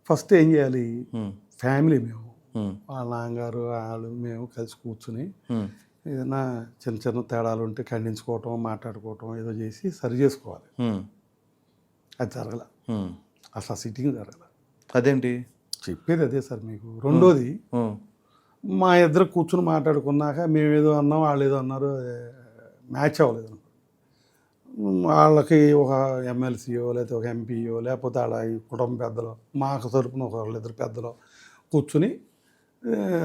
First ఏం చేయాలి, ఉమ్, family మేము, ఉమ్, వాళ్ళ నాన్నగారు వాళ్ళు మేము కలిసి కూర్చుని ఉమ్, ఏదైనా చిన్న చిన్న తేడాలు ఉంటే ఖండించుకోవటం, మాట్లాడుకోవటం ఏదో చేసి సరి చేసుకోవాలి. ఉమ్, అది జరగల, ఉమ్. అసలు సిట్టింగ్ జరగల. అదేంటి? చెప్పేది అదే సార్ మీకు. రెండోది, ఉమ్, మా ఇద్దరు కూర్చుని మాట్లాడుకున్నాక మేము ఏదో అన్నాం, వాళ్ళు ఏదో అన్నారు, మ్యాచ్ అవ్వలేదు. వాళ్ళకి ఒక ఎమ్మెల్సీయో లేకపోతే ఒక ఎంపీయో లేకపోతే వాళ్ళ ఈ కుటుంబ పెద్దలు, మాకు తరపున ఒక వాళ్ళిద్దరు పెద్దలు కూర్చుని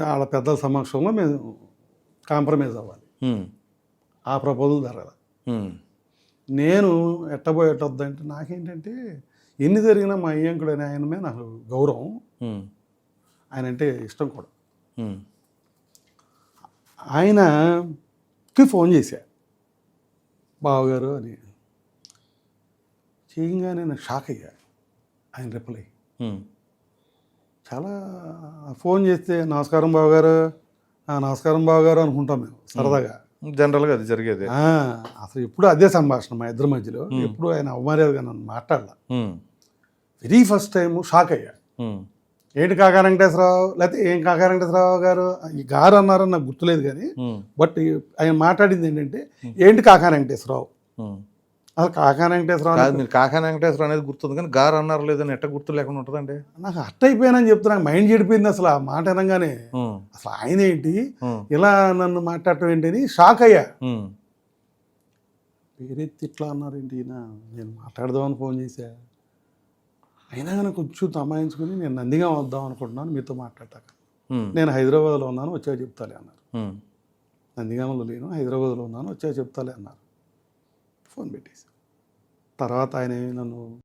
వాళ్ళ పెద్దల సమక్షంలో మేము కాంప్రమైజ్ అవ్వాలి. ఉమ్, ఆ ప్రపోజల్ జరగదు. ఉమ్, నేను ఎట్టబోయేటొద్దంటే నాకేంటంటే ఎన్ని జరిగినా మా అయ్యంకుడు అనే ఆయన మీద నాకు గౌరవం, ఉమ్, ఆయన అంటే ఇష్టం కూడా. ఉమ్, ఆయనకి ఫోన్ చేశా, బావగారు అని. చేయగానే నేను షాక్ అయ్యా. ఆయన రిప్లై ఉమ్, చాలా, ఫోన్ చేస్తే నమస్కారం బావగారు, నమస్కారం బావగారు అనుకుంటాం మేము సరదాగా. జనరల్గా అది జరిగేది. అసలు ఎప్పుడు అదే సంభాషణ మా ఇద్దరి మధ్యలో. ఎప్పుడు ఆయన అవమర్యాదగా నన్ను మాట్లాడాల. ఉమ్, వెరీ ఫస్ట్ టైం షాక్ అయ్యా. ఉమ్, ఏంటి కాకా వెంకటేశ్వరరావు, లేకపోతే ఏం కాకా వెంకటేశ్వరరావు గారు, ఈ గారు అన్నారని నాకు గుర్తులేదు కానీ, ఉమ్, బట్ ఆయన మాట్లాడింది ఏంటంటే ఏంటి కాకా వెంకటేశ్వరరావు. ఉమ్. అసలు కాకా వెంకటేశ్వరరావు కాదు, మీరు కాకా వెంకటేశ్వర అనేది గుర్తుంది కానీ గారు అన్నారు లేదని ఎట్ట గుర్తు లేకుండా ఉంటుందండి. నాకు అట్ట అయిపోయానని చెప్తే నాకు మైండ్ చెడిపోయింది అసలు ఆ మాట అనగానే. ఉమ్, అసలు ఆయన ఏంటి ఉమ్, ఇలా నన్ను మాట్లాడటం ఏంటి అని షాక్ అయ్యా. ఉమ్, పేరెత్తి ఇట్లా అన్నారేంటి ఈయన, నేను మాట్లాడదామని ఫోన్ చేశా. అయినా కానీ కొంచెం తమాయించుకుని నేను నందిగా వద్దాం అనుకుంటున్నాను మీతో మాట్లాడతాక. ఉమ్, నేను హైదరాబాద్లో ఉన్నాను, వచ్చాక చెప్తాలే అన్నారు. ఉమ్, నందిగామలో లేను, హైదరాబాద్లో ఉన్నాను, వచ్చాక చెప్తాలే అన్నారు. ఫోన్ పెట్టేసి తర్వాత ఆయన నన్ను